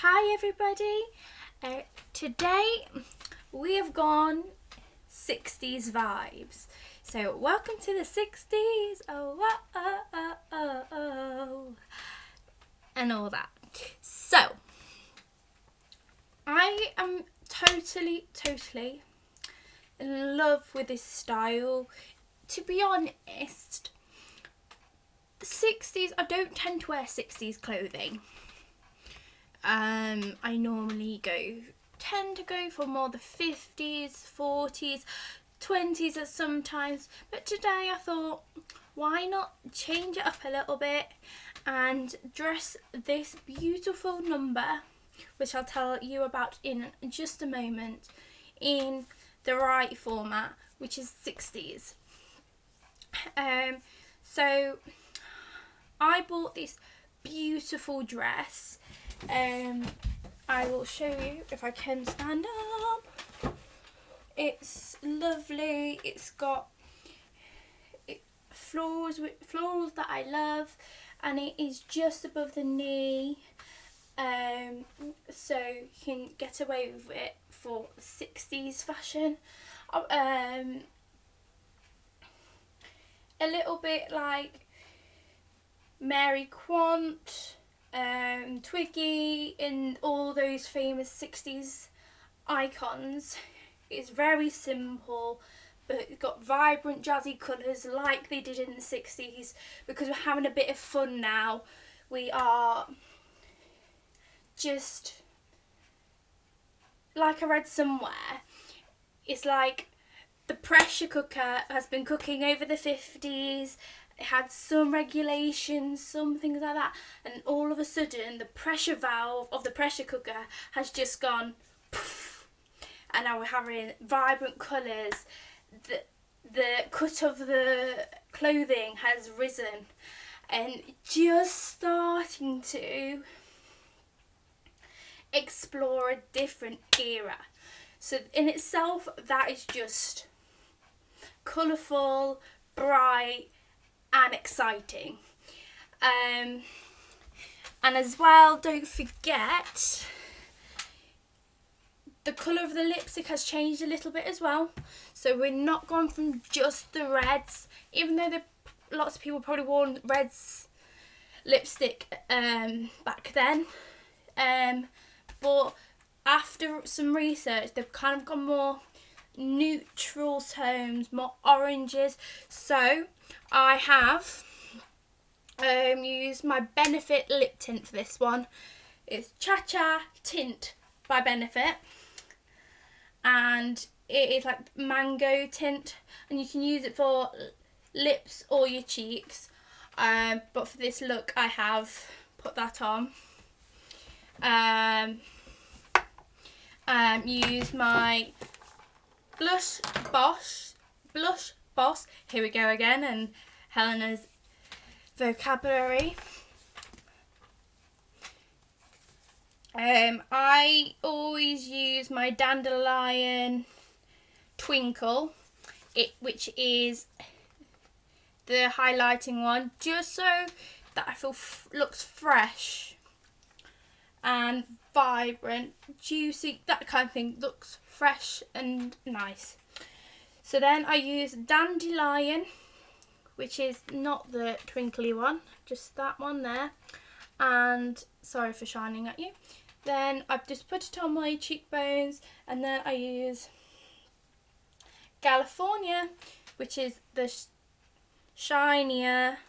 Hi everybody, today we have gone 60s vibes. So welcome to the 60s, oh, and all that. So, I am totally in love with this style. To be honest, the 60s, I don't tend to wear 60s clothing. I normally tend to go for more the 50s, 40s, 20s at sometimes, but today I thought, why not change it up a little bit and dress this beautiful number, which I'll tell you about in just a moment, in the right format, which is 60s. So I bought this beautiful dress. I will show you if I can stand up. It's lovely. It's got florals that I love, and it is just above the knee, so you can get away with it for 60s fashion. A little bit like Mary Quant, Twiggy, and all those famous 60s icons. It's very simple, but it's got vibrant jazzy colours like they did in the 60s, because we're having a bit of fun now. We are just, like I read somewhere, it's like the pressure cooker has been cooking over the 50s. It had some regulations, some things like that, and all of a sudden the pressure valve of the pressure cooker has just gone poof, and now we're having vibrant colours. The cut of the clothing has risen and just starting to explore a different era. So in itself, that is just colourful, bright and exciting. And as well, don't forget, the colour of the lipstick has changed a little bit as well. So we're not going from just the reds, even though lots of people probably wore reds lipstick back then. But after some research, they've kind of gone more neutral tones, more oranges. So I have used my Benefit lip tint for this one. It's Cha Cha Tint by Benefit, and it is like mango tint, and you can use it for lips or your cheeks, but for this look I have put that on. Use my BlushBoss, here we go again, and Helena's vocabulary. I always use my Dandeliontwinkle, which is the highlighting one, just so that I feel looks fresh and vibrant, juicy, that kind of thing, looks fresh and nice. So then I use Dandelion, which is not the twinkly one, just that one there, and sorry for shining at you. Then I've just put it on my cheekbones, and then I use Galiformia, which is the shinier,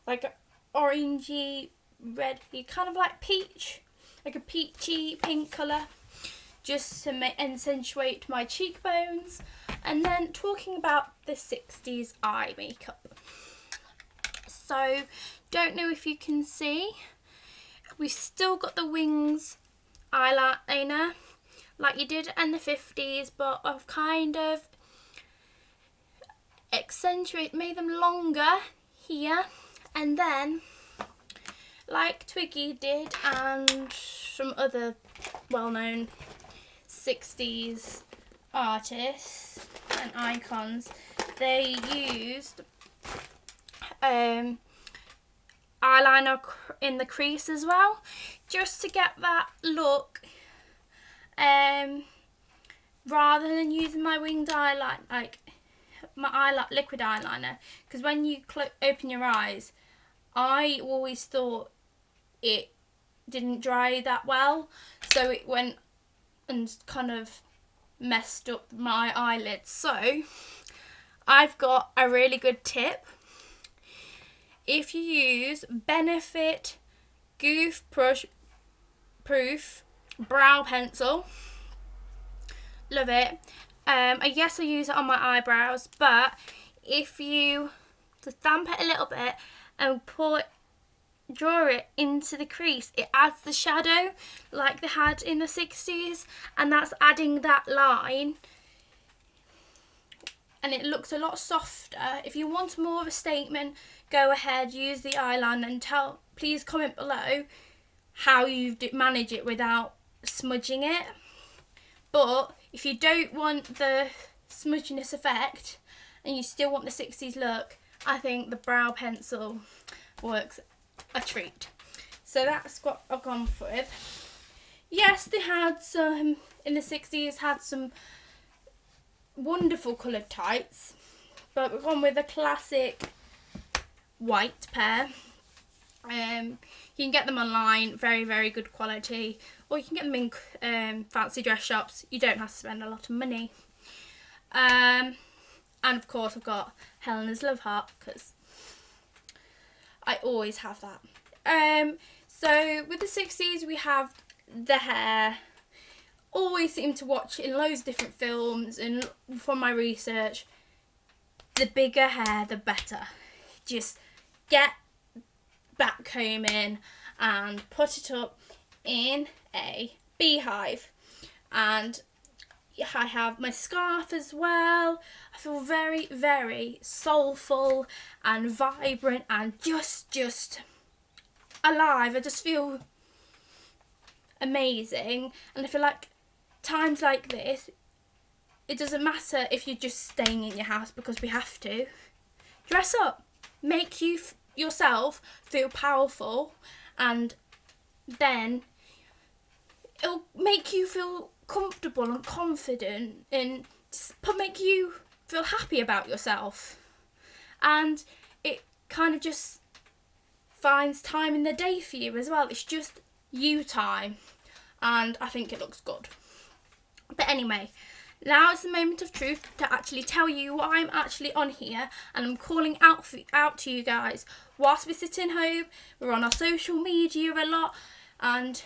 like orangey red, kind of like peach, like a peachy pink colour, just to accentuate my cheekbones. And then talking about the 60s eye makeup, so don't know if you can see, we've still got the wings eyeliner like you did in the 50s, but I've kind of made them longer here, and then like Twiggy did and some other well-known 60s artists and icons, they used eyeliner in the crease as well, just to get that look, rather than using my winged eyeliner, like my liquid eyeliner, because when you open your eyes, I always thought it didn't dry that well, so it went and kind of messed up my eyelids. So I've got a really good tip. If you use Benefit Goof Brush Proof Brow Pencil, love it. Yes, I use it on my eyebrows, but if you just damp it a little bit and draw it into the crease, it adds the shadow like they had in the 60s, and that's adding that line, and it looks a lot softer. If you want more of a statement, go ahead, use the eyeliner, and please comment below how you manage it without smudging it. But if you don't want the smudginess effect and you still want the 60s look, I think the brow pencil works a treat. So that's what I've gone with. Yes, they had some, in the 60s, had some wonderful coloured tights, but we've gone with a classic white pair. You can get them online, very, very good quality, or you can get them in fancy dress shops. You don't have to spend a lot of money. And of course I've got Helena's Love Heart, because I always have that. So with the 60s, we have the hair. Always seem to watch in loads of different films, and from my research, the bigger hair the better. Just get back comb in and put it up in a beehive. And I have my scarf as well. I feel very, very soulful and vibrant and just alive. I just feel amazing, and I feel like times like this, it doesn't matter if you're just staying in your house, because we have to. Dress up, make yourself feel powerful, and then it'll make you feel comfortable and confident, and make you feel happy about yourself. And it kind of just finds time in the day for you as well. It's just you time, and I think it looks good. But anyway, now it's the moment of truth to actually tell you what I'm actually on here, and I'm calling out to you guys whilst we're sitting home. We're on our social media a lot, and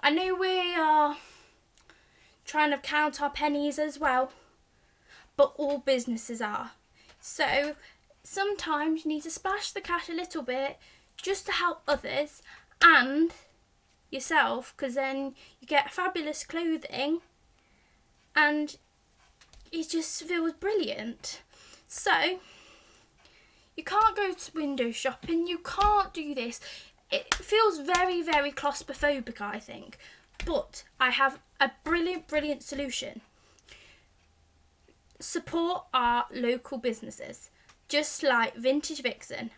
I know we are trying to count our pennies as well, but all businesses are. So sometimes you need to splash the cash a little bit just to help others and yourself, because then you get fabulous clothing and it just feels brilliant. So you can't go to window shopping, you can't do this. It feels very, very claustrophobic, I think. But I have a brilliant solution. Support our local businesses, just like Vintage Vixen.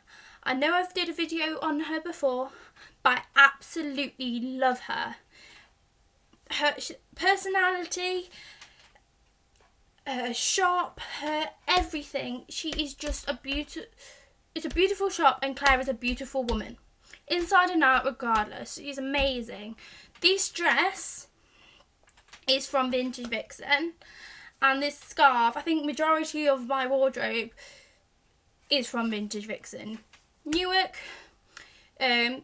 I know I've did a video on her before, but I absolutely love her. Her personality, her shop, her everything. She is just it's a beautiful shop, and Claire is a beautiful woman. Inside and out, regardless. She's amazing. This dress is from Vintage Vixen, and this scarf, I think majority of my wardrobe is from Vintage Vixen. Newark.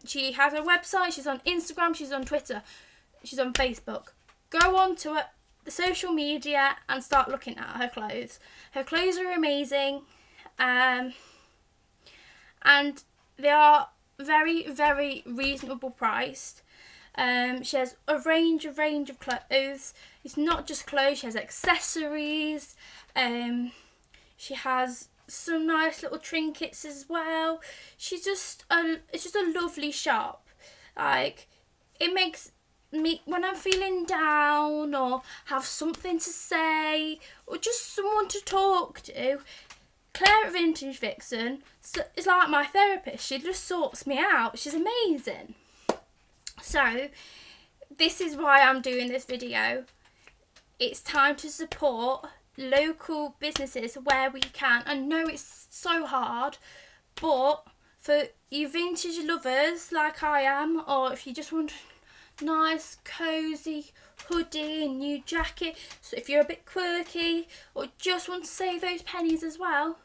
She has a website, she's on Instagram, she's on Twitter, she's on Facebook. Go on to the social media and start looking at her clothes. Her clothes are amazing, and they are very, very reasonable priced. She has a range of clothes. It's not just clothes, she has accessories. She has some nice little trinkets as well. It's just a lovely shop. Like, it makes me, when I'm feeling down or have something to say or just someone to talk to, Claire at Vintage Vixen is like my therapist. She just sorts me out. She's amazing. So this is why I'm doing this video. It's time to support local businesses where we can. I know it's so hard, but for you vintage lovers like I am, or if you just want a nice cozy hoodie and new jacket, so if you're a bit quirky or just want to save those pennies as well,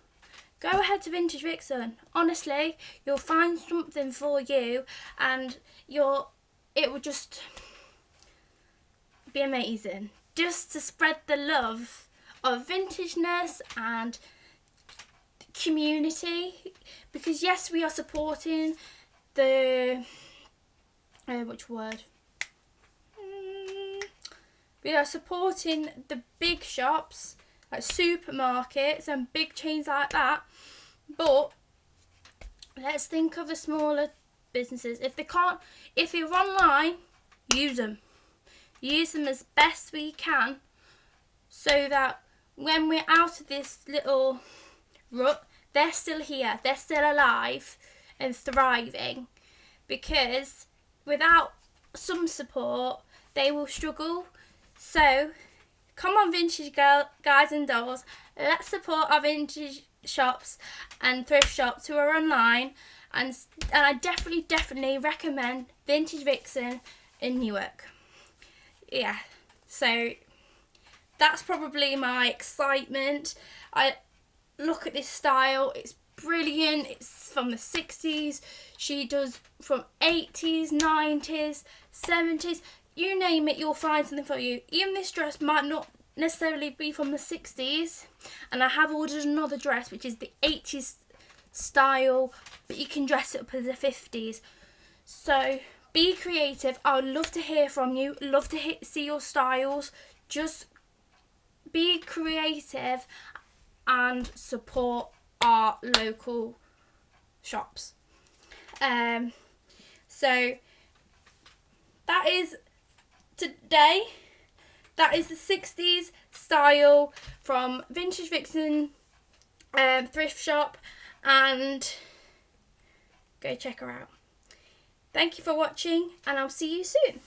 go ahead to Vintage Vixen. Honestly, you'll find something for you, and it will just be amazing. Just to spread the love of vintageness and community, because yes, we are supporting the we are supporting the big shops like supermarkets and big chains like that, but let's think of the smaller businesses. If you're online, use them as best we can, so that when we're out of this little rut, they're still here, they're still alive and thriving, because without some support they will struggle. So come on, vintage guys and dolls, let's support our vintage shops and thrift shops who are online, and I definitely recommend Vintage Vixen in Newark. Yeah, so that's probably my excitement. I look at this style, it's brilliant. It's from the 60s. She does from 80s, 90s, 70s. You name it, you'll find something for you. Even this dress might not necessarily be from the 60s. And I have ordered another dress, which is the 80s style, but you can dress it up as the 50s. So be creative. I would love to hear from you. Love to see your styles. Just be creative and support our local shops. So that is today. That is the 60s style from Vintage Vixen thrift shop, and go check her out. Thank you for watching, and I'll see you soon.